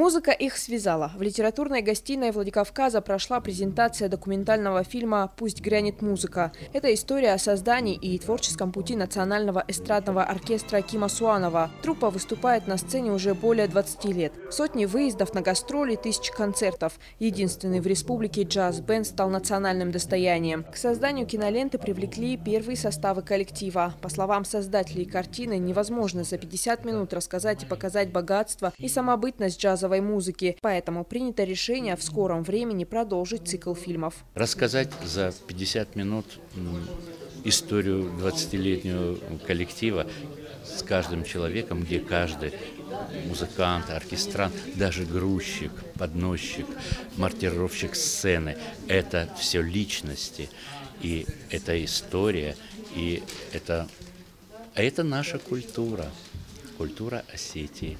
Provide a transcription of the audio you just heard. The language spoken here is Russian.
Музыка их связала. В литературной гостиной Владикавказа прошла презентация документального фильма «Пусть грянет музыка». Это история о создании и творческом пути национального эстрадного оркестра Кима Суанова. Труппа выступает на сцене уже более 20 лет. Сотни выездов на гастроли, тысячи концертов. Единственный в республике джаз-бенд стал национальным достоянием. К созданию киноленты привлекли первые составы коллектива. По словам создателей картины, невозможно за 50 минут рассказать и показать богатство и самобытность джазовой музыки. Поэтому принято решение в скором времени продолжить цикл фильмов. Рассказать за 50 минут историю 20-летнего коллектива с каждым человеком, где каждый музыкант, оркестрант, даже грузчик, подносчик, маркировщик сцены – это все личности. И это история, и это наша культура, культура Осетии.